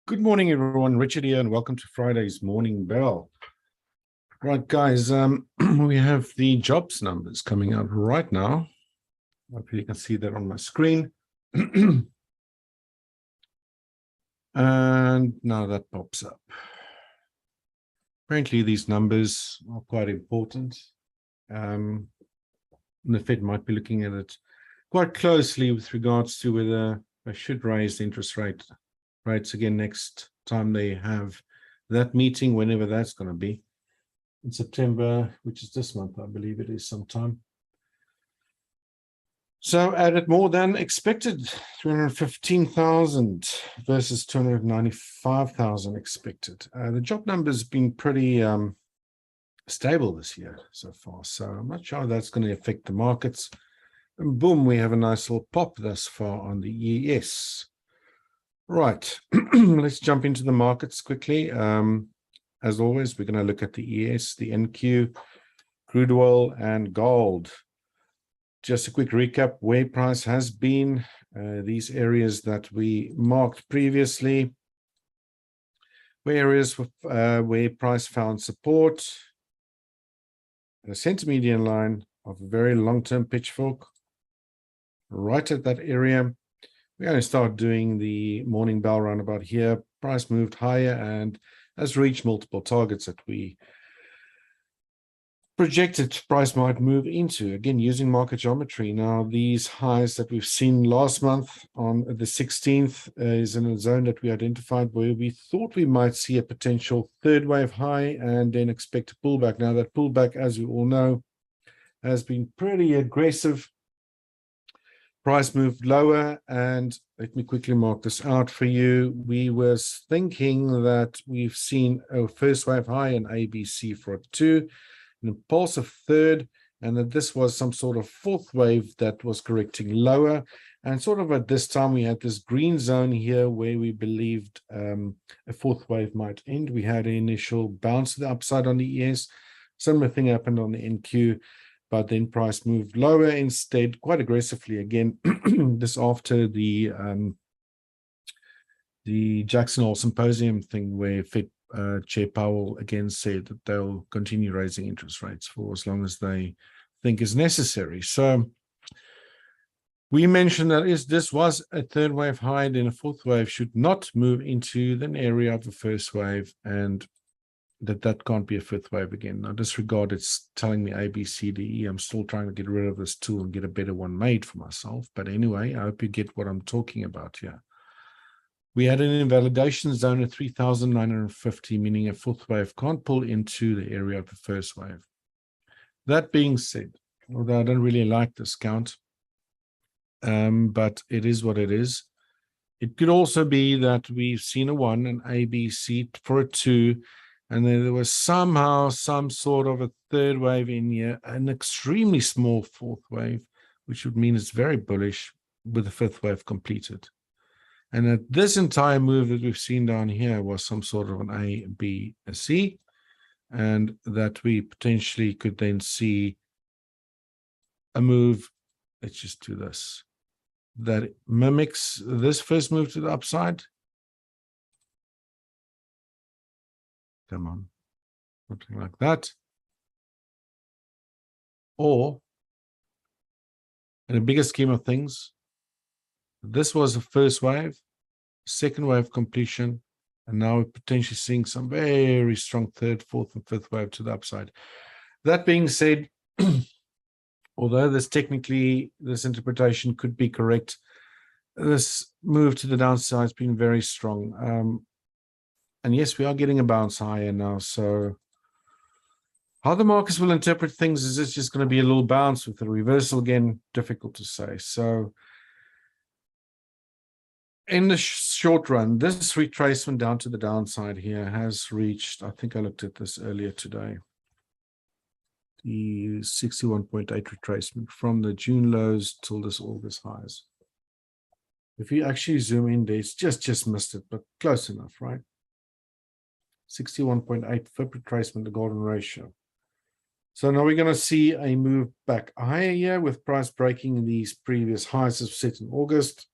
Good morning, everyone. Richard here, and welcome to Friday's Morning Bell. Right, guys, we have the jobs numbers coming out right now. Hopefully you can see that on my screen. And now that pops up. Apparently, these numbers are quite important. And the Fed might be looking at it quite closely with regards to whether they should raise the interest rates again next time they have that meeting, whenever that's going to be in September, which is this month, I believe it is sometime. So added more than expected, 315,000 versus 295,000 expected. The job numbers have been pretty stable this year so far, so I'm not sure how that's going to affect the markets. And boom, we have a nice little pop thus far on the ES. Right, let's jump into the markets quickly. As always, we're going to look at the ES, the NQ, crude oil, and gold. Just a quick recap where price has been, these areas that we marked previously, where price found support, a center median line of a very long-term pitchfork, right at that area. We're going to start doing the morning bell roundabout here. Price moved higher and has reached multiple targets that we projected price might move into, again, using market geometry. Now, these highs that we've seen last month on the 16th is in a zone that we identified where we thought we might see a potential third wave high and then expect a pullback. Now, that pullback, as we all know, has been pretty aggressive. Price moved lower, and let me quickly mark this out for you. We were thinking that we've seen a first wave high in ABC for a 2, an impulsive third, and that this was some sort of fourth wave that was correcting lower. And sort of at this time, we had this green zone here where we believed a fourth wave might end. We had an initial bounce to the upside on the ES. Similar thing happened on the NQ. But then price moved lower instead, quite aggressively again. This after the Jackson Hole Symposium thing, where Fed Chair Powell again said that they'll continue raising interest rates for as long as they think is necessary. So we mentioned that this was a third wave high, then a fourth wave should not move into the area of the first wave, and that can't be a fifth wave again. Now, disregard it's telling me A, B, C, D, E. I'm still trying to get rid of this tool and get a better one made for myself. But anyway, I hope you get what I'm talking about here. We had an invalidation zone of 3,950, meaning a fourth wave can't pull into the area of the first wave. That being said, although I don't really like this count, but it is what it is. It could also be that we've seen a 1, an A, B, C for a 2, and then there was somehow some sort of a third wave in here, an extremely small fourth wave, which would mean it's very bullish with the fifth wave completed. And that this entire move that we've seen down here was some sort of an A, B, a C, and that we potentially could then see a move. Let's just do this. That mimics this first move to the upside. Come on, something like that. Or, in a bigger scheme of things, this was the first wave, second wave completion, and now we're potentially seeing some very strong third, fourth, and fifth wave to the upside. That being said, although this interpretation could be correct, this move to the downside has been very strong. And yes, we are getting a bounce higher now. So how the markets will interpret things, is this just going to be a little bounce with a reversal again? Difficult to say. So in the short run, this retracement down to the downside here has reached, I think I looked at this earlier today, the 61.8 retracement from the June lows till this August highs. If you actually zoom in there, it's just missed it, but close enough, right? 61.8 FIB retracement, the golden ratio. So now we're going to see a move back higher here with price breaking these previous highs as set in August.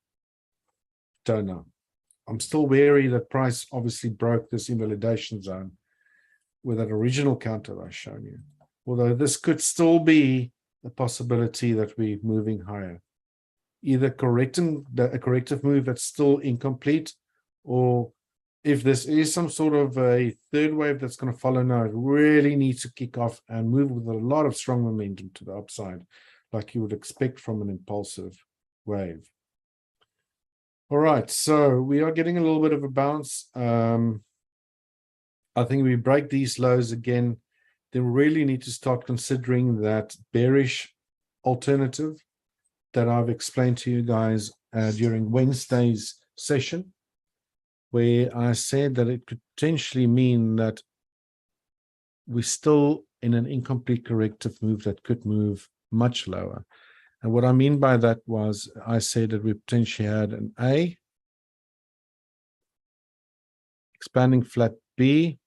Don't know. I'm still wary that price obviously broke this invalidation zone with that original counter I've shown you. Although this could still be a possibility that we're moving higher. Either correcting a corrective move that's still incomplete, or if this is some sort of a third wave that's going to follow now, it really needs to kick off and move with a lot of strong momentum to the upside, like you would expect from an impulsive wave. All right, so we are getting a little bit of a bounce. I think we break these lows again, then we really need to start considering that bearish alternative that I've explained to you guys during Wednesday's session, where I said that it could potentially mean that we're still in an incomplete corrective move that could move much lower. And what I mean by that was I said that we potentially had an A, expanding flat B,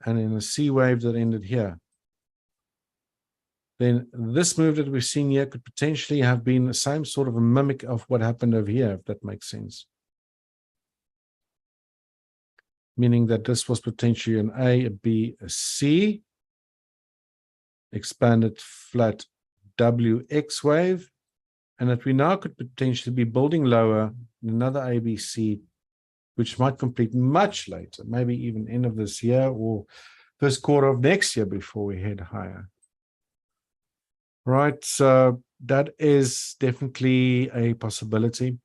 and in a C wave that ended here. Then this move that we've seen here could potentially have been the same sort of a mimic of what happened over here, if that makes sense. Meaning that this was potentially an A, a B, a C, expanded flat WX wave, and that we now could potentially be building lower in another ABC, which might complete much later, maybe even end of this year or first quarter of next year before we head higher. Right, so that is definitely a possibility.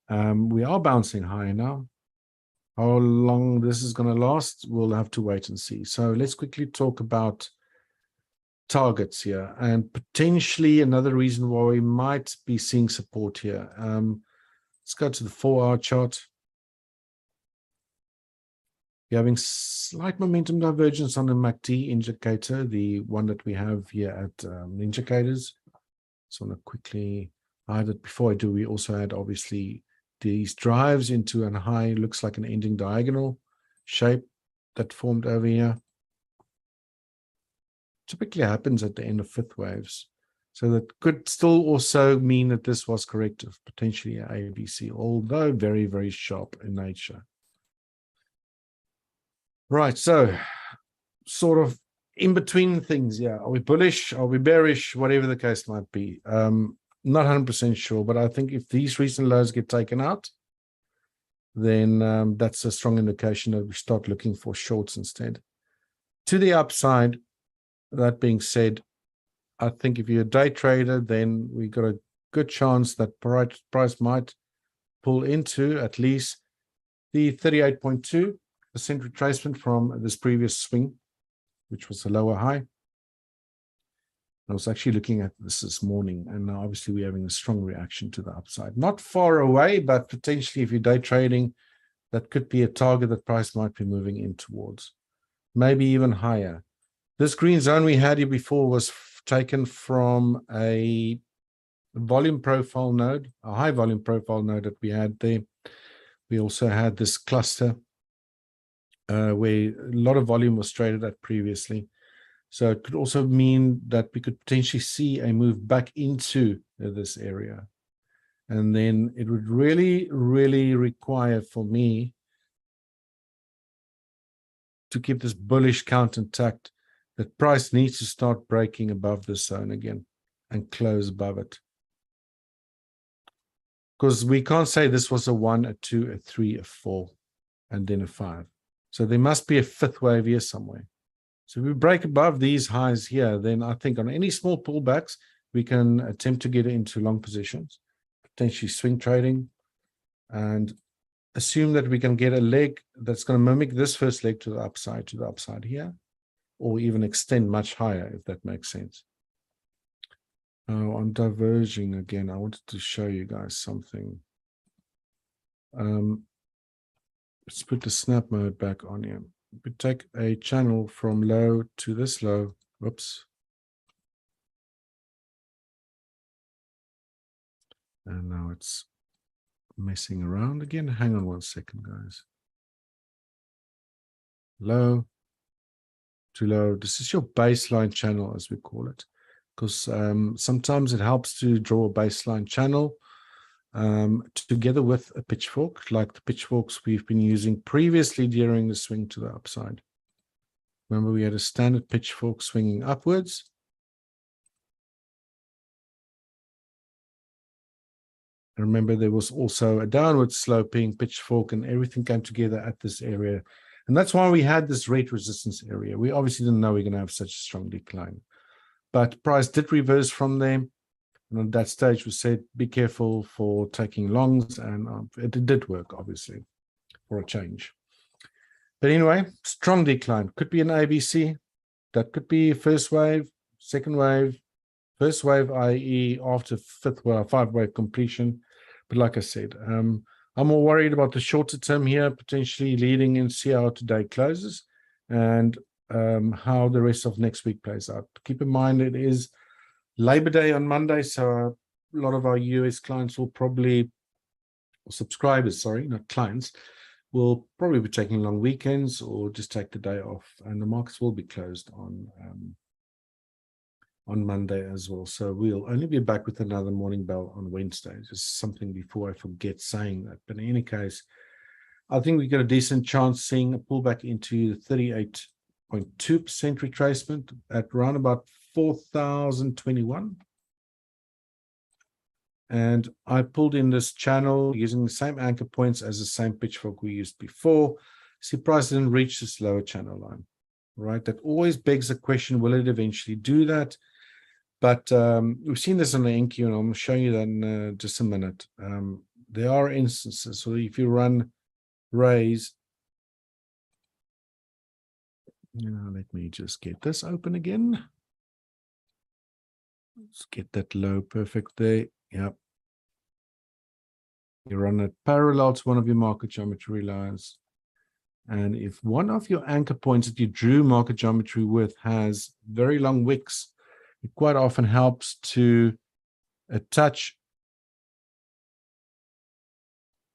We are bouncing higher now. How long this is going to last, we'll have to wait and see. So let's quickly talk about targets here, and potentially another reason why we might be seeing support here. Let's go to the 4-hour chart. You're having slight momentum divergence on the MACD indicator, the one that we have here at Ninjacators. So I want to quickly hide it. Before I do, we also had obviously these drives into a high, looks like an ending diagonal shape that formed over here. Typically happens at the end of fifth waves. So that could still also mean that this was corrective, potentially a ABC, although very, very sharp in nature. Right, so sort of in between things, yeah. Are we bullish? Are we bearish? Whatever the case might be. Not 100% sure, but I think if these recent lows get taken out, then that's a strong indication that we start looking for shorts instead. To the upside, that being said, I think if you're a day trader, then we got a good chance that price might pull into at least the 38.2% retracement from this previous swing, which was a lower high. I was actually looking at this morning, and now obviously we're having a strong reaction to the upside. Not far away, but potentially if you're day trading, that could be a target that price might be moving in towards. Maybe even higher. This green zone we had here before was taken from a volume profile node, a high volume profile node that we had there. We also had this cluster where a lot of volume was traded at previously. So it could also mean that we could potentially see a move back into this area. And then it would really, really require for me to keep this bullish count intact, that price needs to start breaking above this zone again and close above it. Because we can't say this was a 1, a 2, a 3, a 4, and then a 5. So there must be a fifth wave here somewhere. So if we break above these highs here, then I think on any small pullbacks, we can attempt to get into long positions, potentially swing trading, and assume that we can get a leg that's going to mimic this first leg to the upside here, or even extend much higher, if that makes sense. Oh, I'm diverging again. I wanted to show you guys something. Let's put the snap mode back on here. We take a channel from low to this low. Whoops. And now it's messing around again. Hang on 1 second, guys. Low to low. This is your baseline channel, as we call it, because sometimes it helps to draw a baseline channel together with a pitchfork, like the pitchforks we've been using previously during the swing to the upside. Remember, we had a standard pitchfork swinging upwards. And remember, there was also a downward sloping pitchfork, and everything came together at this area. And that's why we had this red resistance area. We obviously didn't know we were going to have such a strong decline. But price did reverse from there. And at that stage, we said, be careful for taking longs. And it did work, obviously, for a change. But anyway, strong decline. Could be an ABC. That could be first wave, second wave, first wave, i.e. after five wave completion. But like I said, I'm more worried about the shorter term here, potentially leading in, see how today closes and how the rest of next week plays out. Keep in mind, it is Labor Day on Monday, so a lot of our US clients will probably, or subscribers, sorry, not clients, will probably be taking long weekends or just take the day off, and the markets will be closed on Monday as well. So we'll only be back with another morning bell on Wednesday. Just something before I forget saying that. But in any case, I think we got a decent chance seeing a pullback into the 38.2% retracement at around about 4,021. And I pulled in this channel using the same anchor points as the same pitchfork we used before. See, price didn't reach this lower channel line, right? That always begs the question, will it eventually do that? But we've seen this on the NQ, and I'm going to show you that in just a minute. There are instances, so if you run raise, let me just get this open again. Let's get that low perfect there. Yep. You run it parallel to one of your market geometry lines. And if one of your anchor points that you drew market geometry with has very long wicks, it quite often helps to attach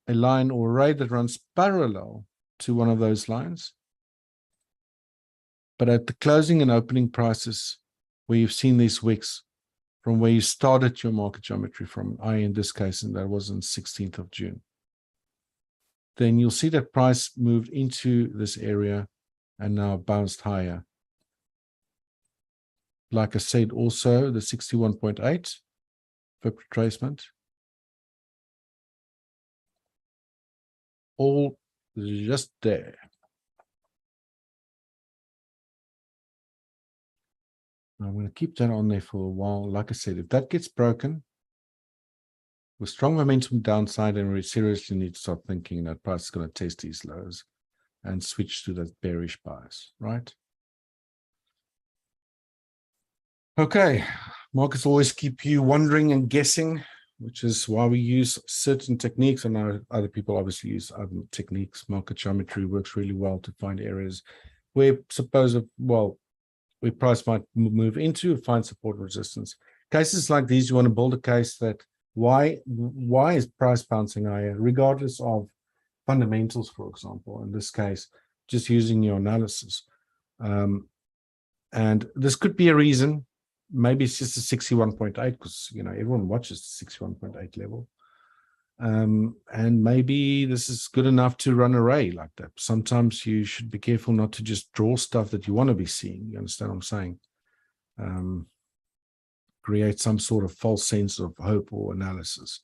a line or ray that runs parallel to one of those lines. But at the closing and opening prices, where you've seen these wicks from where you started your market geometry from, in this case, and that was on 16th of June, then you'll see that price moved into this area and now bounced higher. Like I said, also the 61.8 for retracement, all just there. I'm going to keep that on there for a while. Like I said, if that gets broken with strong momentum downside, then we seriously need to start thinking that price is going to test these lows and switch to that bearish bias, right? Okay, markets always keep you wondering and guessing, which is why we use certain techniques. And now other people obviously use other techniques. Market geometry works really well to find areas where where price might move into, find support and resistance. Cases like these, you want to build a case that why is price bouncing higher, regardless of fundamentals, for example, in this case, just using your analysis. And this could be a reason. Maybe it's just a 61.8 because, everyone watches the 61.8 level. And maybe this is good enough to run an array like that. Sometimes you should be careful not to just draw stuff that you want to be seeing. You understand what I'm saying? Create some sort of false sense of hope or analysis.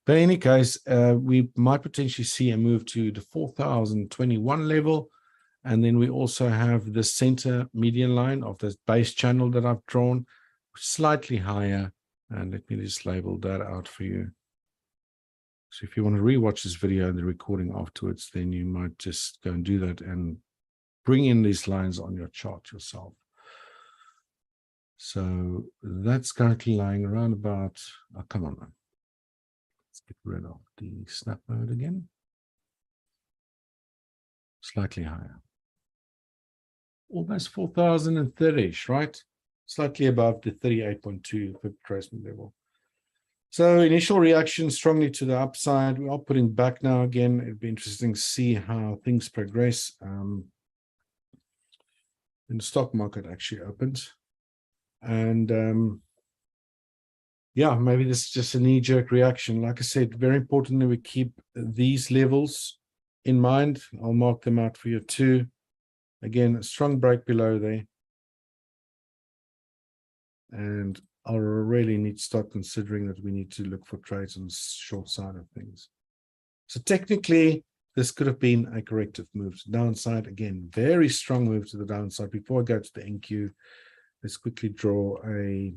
But in any case, we might potentially see a move to the 4,021 level. And then we also have the center median line of this base channel that I've drawn, slightly higher. And let me just label that out for you. So if you want to rewatch this video and the recording afterwards, then you might just go and do that and bring in these lines on your chart yourself. So that's currently lying around about, come on, man. Let's get rid of the snap mode again. Slightly higher. Almost 4,030-ish, right? Slightly above the 38.2 retracement level. So initial reaction strongly to the upside. We are putting back now again. It'd be interesting to see how things progress. When the stock market actually opens. And yeah, maybe this is just a knee-jerk reaction. Like I said, very important that we keep these levels in mind. I'll mark them out for you too. Again, a strong break below there. And I'll really need to start considering that we need to look for trades on the short side of things. So technically, this could have been a corrective move to the downside. Again, very strong move to the downside. Before I go to the NQ, let's quickly draw a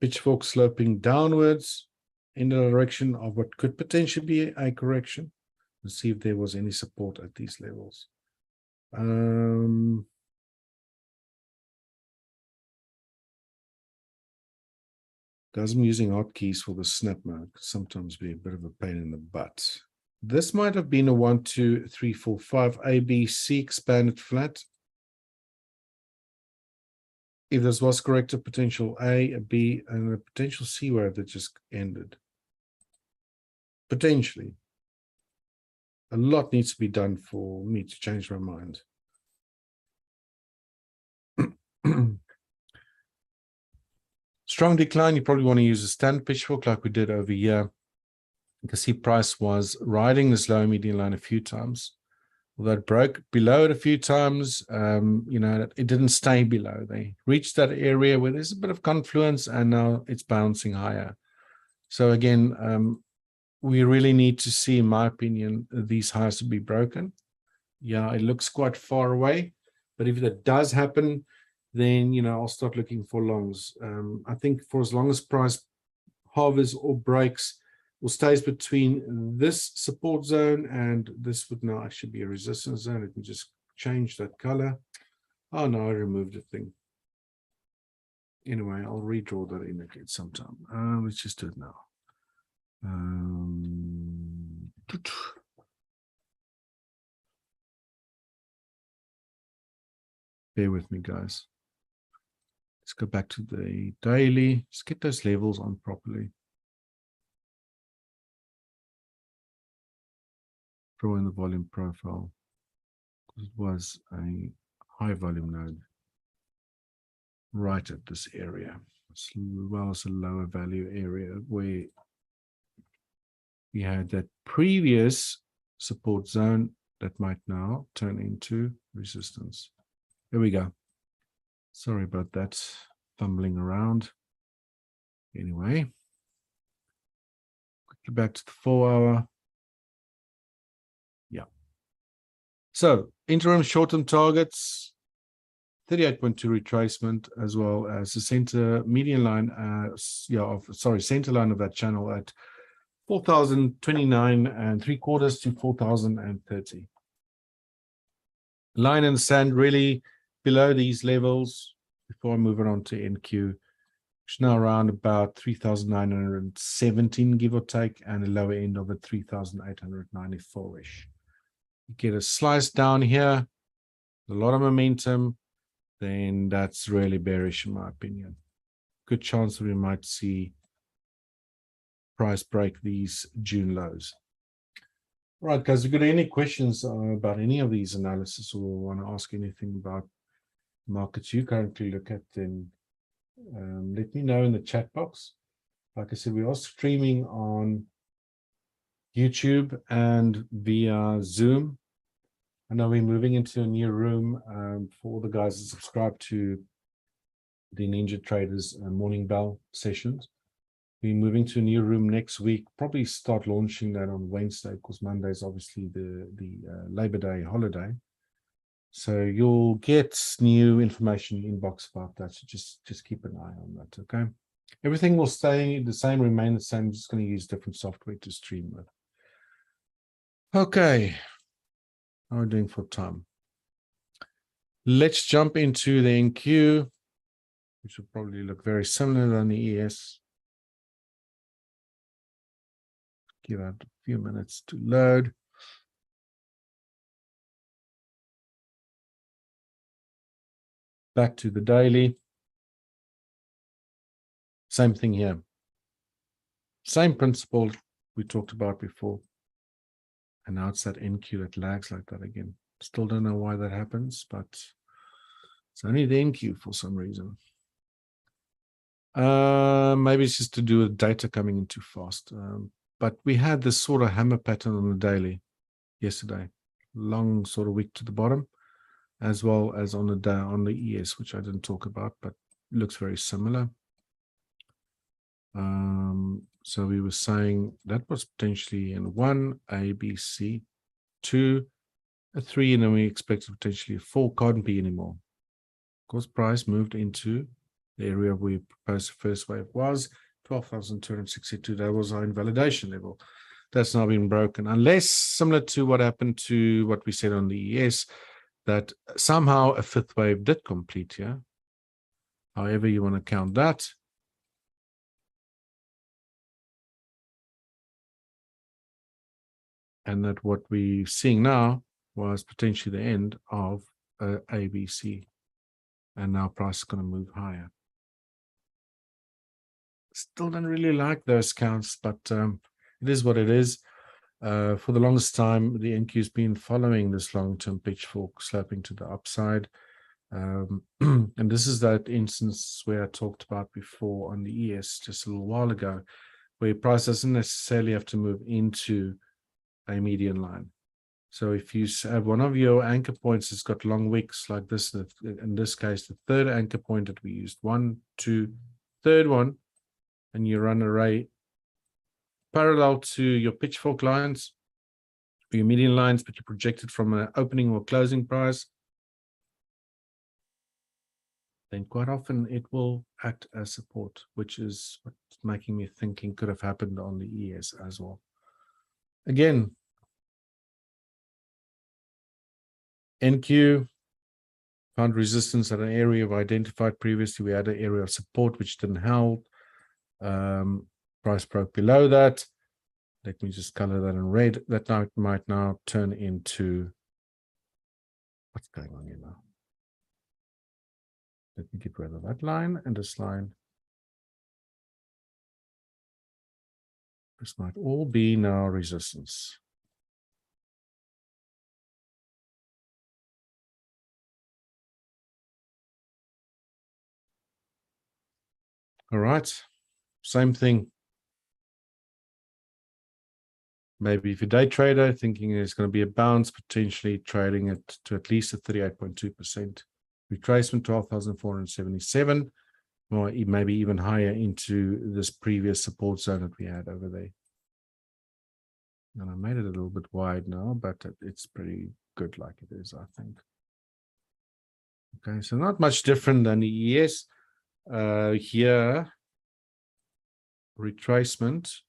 pitchfork sloping downwards in the direction of what could potentially be a correction. Let's see if there was any support at these levels. Guys, I'm using hotkeys for the snap mode. Sometimes be a bit of a pain in the butt. This might have been a 1, 2, 3, 4, 5 A, B, C expanded flat. If this was correct, a potential A, a B, and a potential C wave that just ended. Potentially. A lot needs to be done for me to change my mind. Strong decline, you probably want to use a standard pitchfork like we did over here. You can see price was riding this lower median line a few times. Although it broke below it a few times, you know, it didn't stay below. They reached that area where there's a bit of confluence and now it's bouncing higher. So again, we really need to see, in my opinion, these highs to be broken. Yeah, it looks quite far away, but if that does happen, then, you know, I'll start looking for longs. I think for as long as price hovers or breaks or stays between this support zone and this would now actually be a resistance zone. Let me just change that color. Oh no, I removed the thing. Anyway, I'll redraw that in again sometime. Let's just do it now. Bear with me, guys. Let's go back to the daily. Let's get those levels on properly. Draw in the volume profile. It was a high volume node right at this area, as well as a lower value area where we had that previous support zone that might now turn into resistance. There we go. Sorry about that, fumbling around. Anyway, quickly back to the 4-hour. Yeah. So interim short-term targets, 38.2 retracement, as well as the center median line, center line of that channel at 4,029 3/4 to 4,030. Line in the sand really below these levels before I move it on to NQ, which is now around about 3,917, give or take, and a lower end of it 3,894-ish. You get a slice down here, a lot of momentum, then that's really bearish in my opinion. Good chance that we might see price break these June lows. All right, guys, if you've got any questions about any of these analysis or want to ask anything about markets you currently look at, then let me know in the chat box. Like I said, we are streaming on YouTube and via Zoom. I know we're moving into a new room for all the guys that subscribe to the Ninja Traders Morning Bell sessions. We're moving to a new room next week, probably start launching that on Wednesday, because Monday is obviously the Labor Day holiday. So you'll get new information in your inbox about that. So just keep an eye on that, okay? Everything will stay the same, remain the same. I'm just going to use different software to stream with. Okay. How are we doing for time? Let's jump into the NQ, which will probably look very similar than the ES. Give it a few minutes to load. Back to the daily. Same thing here. Same principle we talked about before. And now it's that NQ that lags like that again. Still don't know why that happens, but it's only the NQ for some reason. Maybe it's just to do with data coming in too fast. But we had this sort of hammer pattern on the daily yesterday, long sort of wick to the bottom, as well as on the day on the ES, which I didn't talk about, but looks very similar. So we were saying that was potentially in 1, A, B, C, 2, a 3, and then we expected potentially a 4. Can't be anymore. Of course, price moved into the area we proposed the first wave was 12,262. That was our invalidation level. That's now been broken, unless similar to what happened to what we said on the ES, that somehow a 5th wave did complete here. However you want to count that. And that what we're seeing now was potentially the end of ABC. And now price is going to move higher. Still don't really like those counts, but it is what it is. For the longest time, the NQ has been following this long-term pitchfork sloping to the upside. And this is that instance where I talked about before on the ES just a little while ago, where price doesn't necessarily have to move into a median line. So if you have one of your anchor points that's got long wicks like this, in this case, the 3rd anchor point that we used, 1, 2, 3rd one, and you run array parallel to your pitchfork lines, or your median lines, but you project it from an opening or closing price, then quite often it will act as support, which is what's making me thinking could have happened on the ES as well. Again, NQ found resistance at an area we identified previously. We had an area of support which didn't hold. Price broke below that. Let me just color that in red. That now might now turn into what's going on here now. Let me get rid of that line and this line. This might all be now resistance. All right, same thing. Maybe if you're day trader thinking there's going to be a bounce, potentially trading it to at least a 38.2%. Retracement 12,477, or maybe even higher into this previous support zone that we had over there. And I made it a little bit wide now, but it's pretty good like it is, I think. Okay, so not much different than the ES. Here, retracement.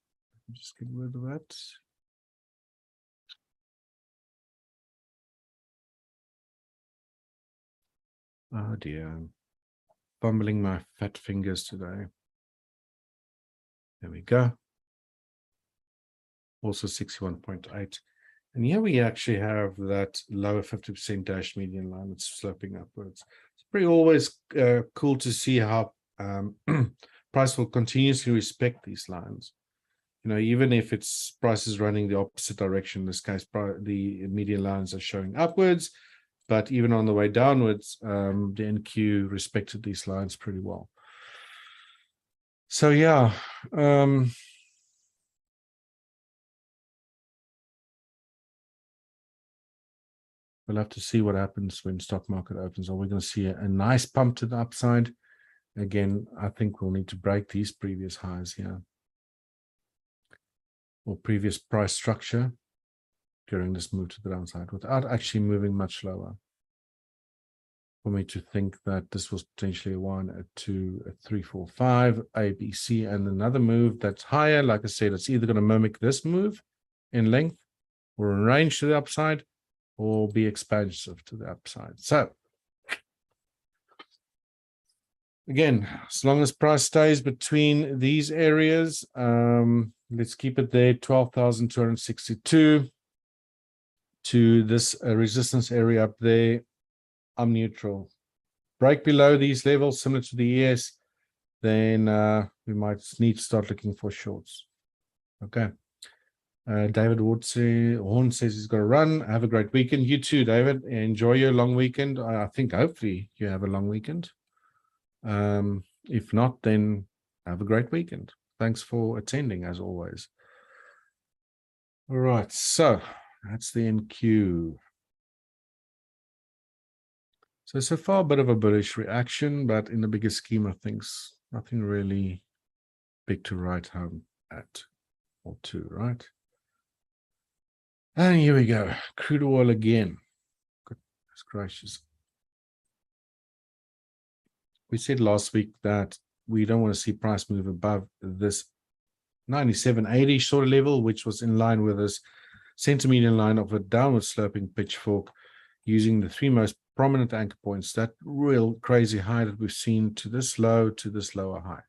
Just get rid of that. Oh dear, I'm fumbling my fat fingers today. There we go. Also 61.8. And here we actually have that lower 50% dash median line that's sloping upwards. It's pretty always cool to see how price will continuously respect these lines. You know, even if its price is running the opposite direction, in this case, the median lines are showing upwards, but even on the way downwards, the NQ respected these lines pretty well. So yeah, we'll have to see what happens when stock market opens. Are we going to see a nice pump to the upside? Again, I think we'll need to break these previous highs here, or previous price structure during this move to the downside without actually moving much lower. For me to think that this was potentially a 1, a 2, a 3, 4, 5, A, B, C, and another move that's higher. Like I said, it's either going to mimic this move in length or in range to the upside, or be expansive to the upside. So again, as long as price stays between these areas, let's keep it there, 12,262 to this resistance area up there. I'm neutral. Break below these levels, similar to the ES, then we might need to start looking for shorts. Okay. David Horn says he's got to run. Have a great weekend. You too, David. Enjoy your long weekend. I think hopefully you have a long weekend. If not, then have a great weekend. Thanks for attending, as always. All right, so that's the NQ. So far, a bit of a bullish reaction, but in the bigger scheme of things, nothing really big to write home at or to, right? And here we go. Crude oil again. Goodness gracious. We said last week that we don't want to see price move above this 97.80 sort of level, which was in line with this centimeter line of a downward sloping pitchfork using the three most prominent anchor points, that real crazy high that we've seen to this low, to this lower high.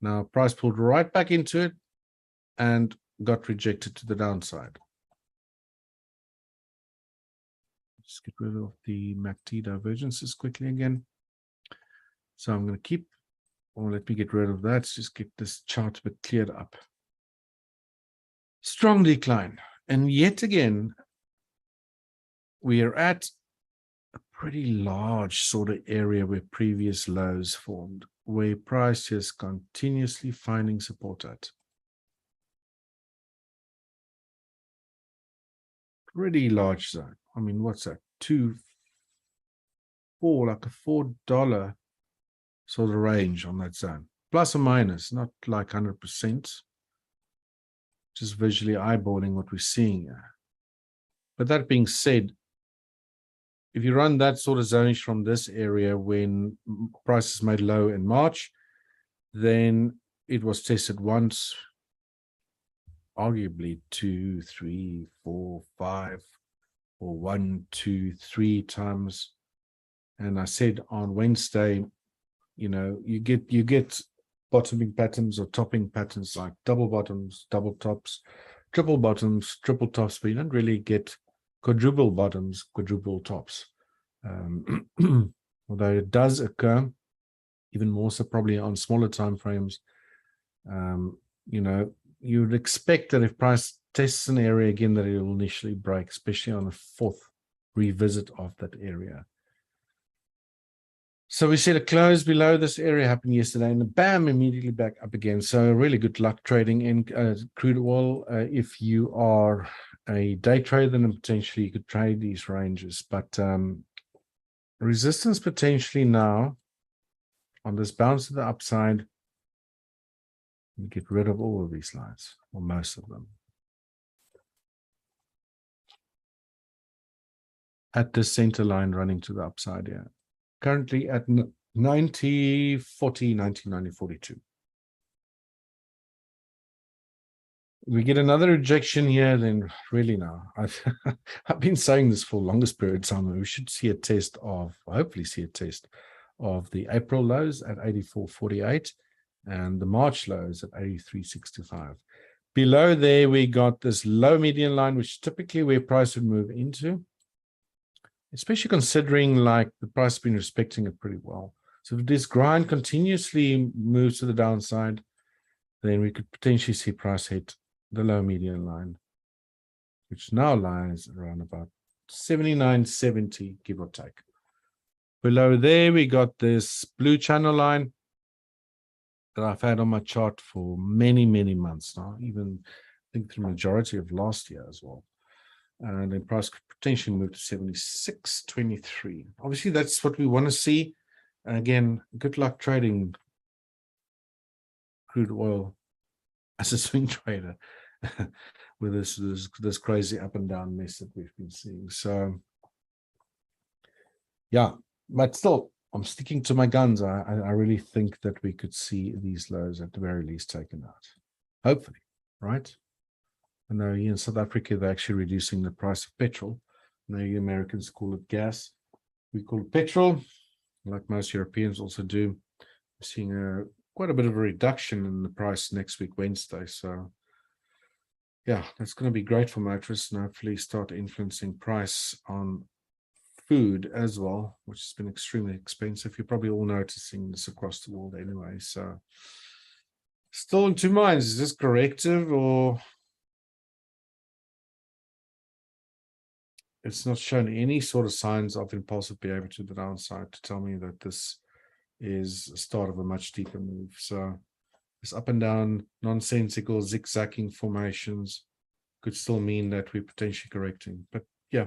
Now, price pulled right back into it and got rejected to the downside. Just get rid of the MACD divergences quickly again. So I'm going to keep, or let me get rid of that. Just get this chart a bit cleared up. Strong decline. And yet again, we are at a pretty large sort of area where previous lows formed, where price is continuously finding support at. Pretty large zone. I mean, what's that? Like a $4 sort of range on that zone. Plus or minus, not like 100%. Just visually eyeballing what we're seeing here. But that being said, if you run that sort of zonage from this area when prices made low in March, then it was tested once, arguably 2, 3, 4, 5, or 1, 2, 3 times. And I said on Wednesday, you know, you get bottoming patterns or topping patterns like double bottoms, double tops, triple bottoms, triple tops, but you don't really get quadruple bottoms, quadruple tops. Although it does occur, even more so probably on smaller time frames. You know, you would expect that if price tests an area again, that it will initially break, especially on the fourth revisit of that area. So we said a close below this area happened yesterday, and bam, immediately back up again. So really good luck trading in crude oil. If you are a day trader, then potentially you could trade these ranges. But resistance potentially now on this bounce to the upside, you get rid of all of these lines, or most of them. At the center line running to the upside here. Currently at 90, 40, 90, 90, 42. We get another rejection here, then really now. I've been saying this for the longest period of time. We should see a test of, hopefully see a test of the April lows at 84.48 and the March lows at 83.65. Below there, we got this low median line, which is typically where price would move into, especially considering like the price has been respecting it pretty well. So if this grind continuously moves to the downside, then we could potentially see price hit the low median line, which now lies around about 79.70, give or take. Below there, we got this blue channel line that I've had on my chart for many, many months now, even I think the majority of last year as well. And then price could potentially move to 76.23. Obviously, that's what we want to see. And again, good luck trading crude oil as a swing trader with this crazy up and down mess that we've been seeing. So, yeah, but still, I'm sticking to my guns. I really think that we could see these lows at the very least taken out. Hopefully, right? I know here in South Africa, they're actually reducing the price of petrol. I know you Americans call it gas. We call it petrol, like most Europeans also do. We're seeing quite a bit of a reduction in the price next week, Wednesday. So, yeah, that's going to be great for motorists and hopefully start influencing price on food as well, which has been extremely expensive. You're probably all noticing this across the world anyway. So, still in two minds. Is this corrective or... It's not shown any sort of signs of impulsive behavior to the downside to tell me that this is the start of a much deeper move. So this up and down, nonsensical zigzagging formations could still mean that we're potentially correcting. But yeah,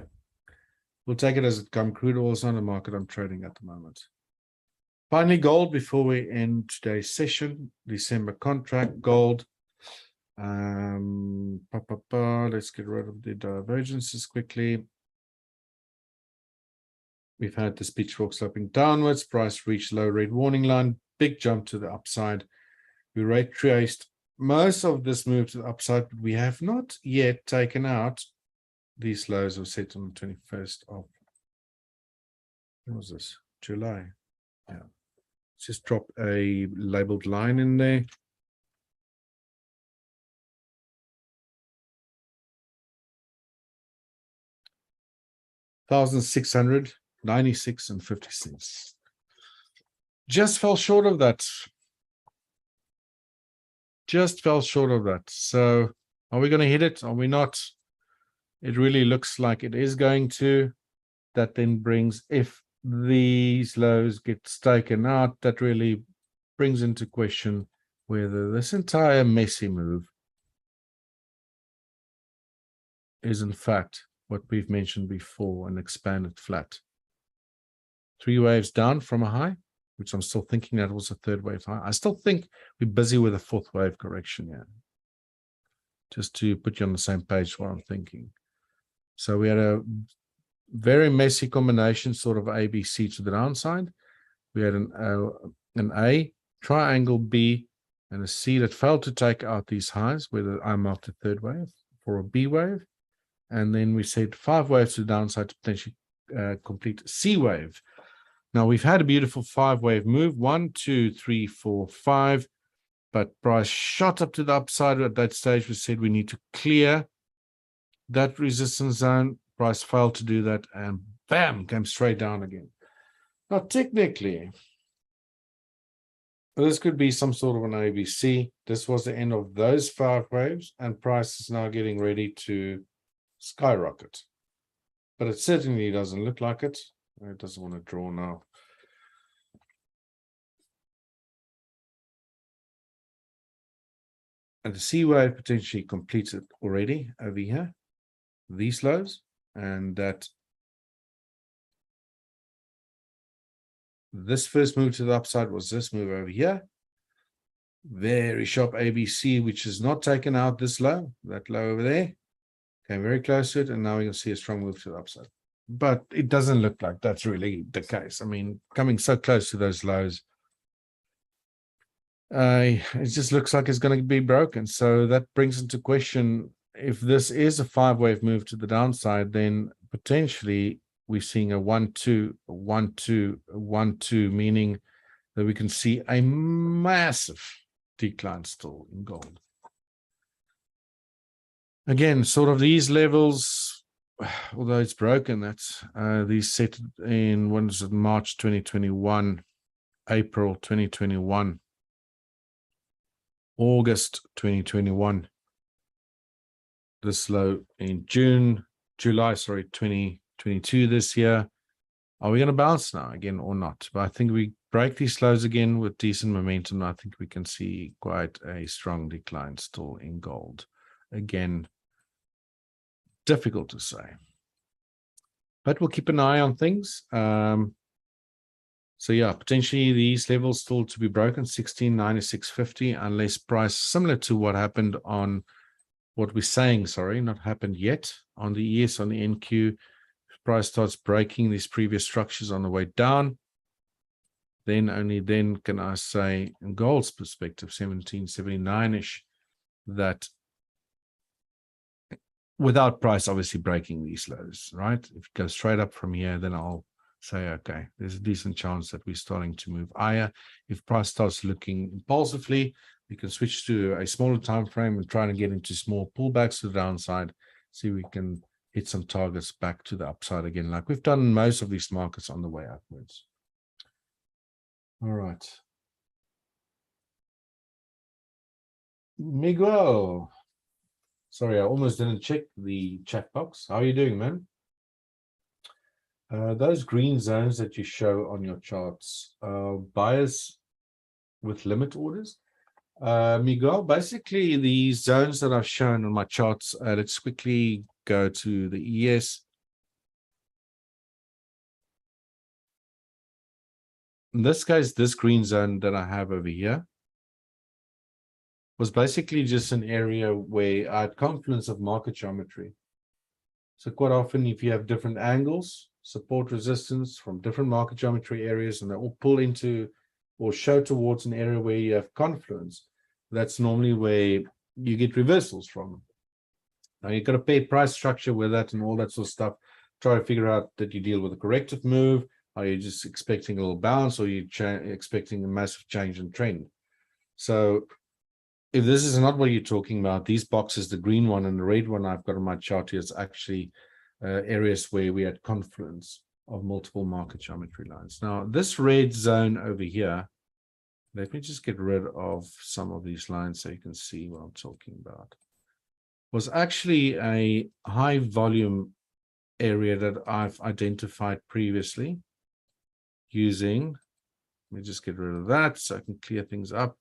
we'll take it as it comes. Crude oil is not a market I'm trading at the moment. Finally, gold before we end today's session. December contract, gold. Let's get rid of the divergences quickly. We've had this pitchfork sloping downwards. Price reached low red warning line. Big jump to the upside. We retraced most of this move to the upside, but we have not yet taken out these lows were set on the 21st of, what was this? July. Yeah. Let's just drop a labeled line in there. $1,696.50. Just fell short of that. Just fell short of that. So are we going to hit it? Are we not? It really looks like it is going to. That then brings, if these lows get taken out, that really brings into question whether this entire messy move is in fact what we've mentioned before, an expanded flat. 3 waves down from a high, which I'm still thinking that was a 3rd wave high. I still think we're busy with a 4th wave correction here. Just to put you on the same page what I'm thinking. So we had a very messy combination, sort of ABC to the downside. We had an A, triangle B, and a C that failed to take out these highs, whether I marked a 3rd wave for a B wave. And then we said 5 waves to the downside to potentially complete C wave. Now we've had a beautiful 5 wave move, 1, 2, 3, 4, 5, but price shot up to the upside. At that stage, we said we need to clear that resistance zone. Price failed to do that, and bam, came straight down again. Now, technically, this could be some sort of an ABC. This was the end of those 5 waves, and price is now getting ready to skyrocket. But it certainly doesn't look like it. It doesn't want to draw now. And the C wave potentially completed already over here, these lows, and that this first move to the upside was this move over here. Very sharp ABC, which is not taken out this low, that low over there. Came very close to it, and now we can see a strong move to the upside. But it doesn't look like that's really the case. I mean, coming so close to those lows, it just looks like it's going to be broken. So that brings into question, if this is a 5 wave move to the downside, then potentially we're seeing a 1, 2, 1, 2, 1, 2, meaning that we can see a massive decline still in gold. Again, sort of these levels, although it's broken, that's these set in, when was it, March 2021, April 2021, August 2021, this low in July 2022 this year. Are we going to bounce now again or not? But I think we break these lows again with decent momentum. I think we can see quite a strong decline still in gold. Again, difficult to say, but we'll keep an eye on things. So yeah, potentially these levels still to be broken, 1696.50, unless price, similar to what happened on what we're saying, sorry, not happened yet on the ES, on the NQ, price starts breaking these previous structures on the way down, then only then can I say, in gold's perspective, 1779-ish, that without price obviously breaking these lows, right? If it goes straight up from here, then I'll say, okay, there's a decent chance that we're starting to move higher. If price starts looking impulsively, we can switch to a smaller time frame and try to get into small pullbacks to the downside, see if we can hit some targets back to the upside again, like we've done in most of these markets on the way upwards. All right. Miguel. Sorry, I almost didn't check the chat box. How are you doing, man? Those green zones that you show on your charts, buyers with limit orders. Miguel, basically the zones that I've shown on my charts, let's quickly go to the ES. In this case, this green zone that I have over here was basically just an area where I had confluence of market geometry. So quite often, if you have different angles, support resistance from different market geometry areas, and they all pull into or show towards an area where you have confluence, that's normally where you get reversals from. Now you've got to pay price structure with that and all that sort of stuff. Try to figure out that you deal with a corrective move. Are you just expecting a little bounce, or are you expecting a massive change in trend? So if this is not what you're talking about, these boxes, the green one and the red one I've got on my chart here, is actually areas where we had confluence of multiple market geometry lines. Now, this red zone over here, let me just get rid of some of these lines so you can see what I'm talking about, was actually a high volume area that I've identified previously using, let me just get rid of that so I can clear things up.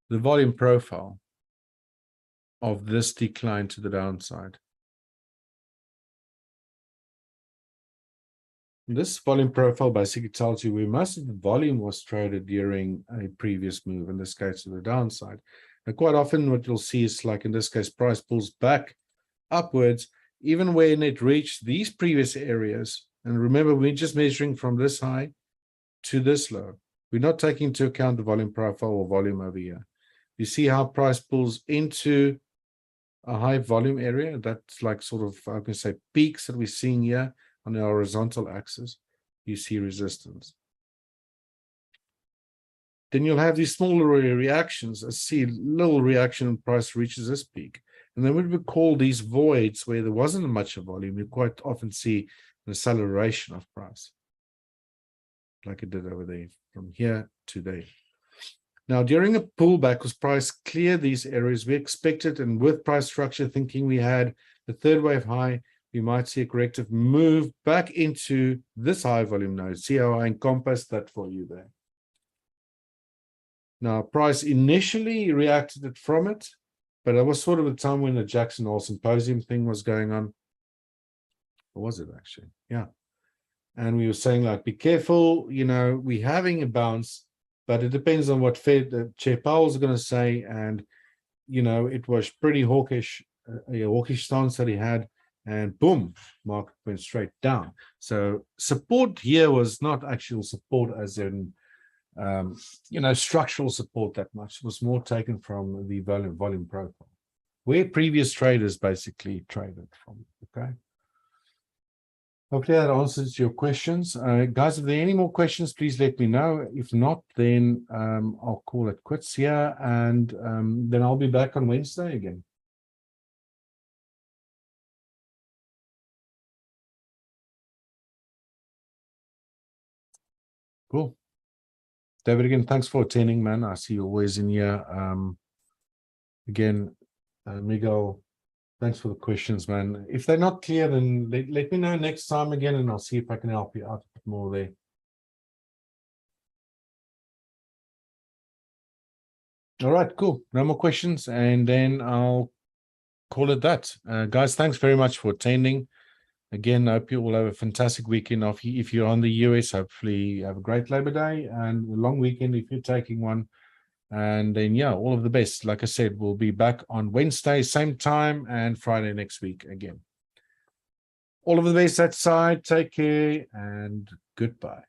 The volume profile of this decline to the downside. This volume profile basically tells you where most of the volume was traded during a previous move, in this case to the downside. Now, quite often what you'll see is, like in this case, price pulls back upwards, even when it reached these previous areas. And remember, we're just measuring from this high to this low. We're not taking into account the volume profile or volume over here. You see how price pulls into a high volume area. That's like sort of, I can say, peaks that we're seeing here on the horizontal axis. You see resistance. Then you'll have these smaller reactions. I see a little reaction when price reaches this peak. And then what we call these voids, where there wasn't much of volume, you quite often see an acceleration of price, like it did over there, from here to there. Now, during a pullback, as price cleared these areas, we expected, and with price structure thinking we had the third wave high, we might see a corrective move back into this high volume node. See how I encompassed that for you there. Now, price initially reacted from it, but it was sort of the time when the Jackson Hole Symposium thing was going on. Or was it actually? Yeah. And we were saying, like, be careful, you know, we're having a bounce, but it depends on what Chair Powell's going to say. And, you know, it was pretty hawkish, a hawkish stance that he had, and boom, market went straight down. So support here was not actual support as in, you know, structural support that much. It was more taken from the volume profile, where previous traders basically traded from, okay? Hopefully that answers your questions. Guys, if there are any more questions, please let me know. If not, then I'll call it quits here, and then I'll be back on Wednesday again. Cool. David, again, thanks for attending, man. I see you always in here. Again, Miguel, thanks for the questions, man. If they're not clear, then let me know next time again, and I'll see if I can help you out a bit more there. All right, cool. No more questions, and then I'll call it that. Guys, thanks very much for attending. Again, I hope you all have a fantastic weekend off. If you're on the US, hopefully you have a great Labor Day and a long weekend if you're taking one. And then, yeah, all of the best. Like I said, we'll be back on Wednesday, same time, and Friday next week again. All of the best that side. Take care and goodbye.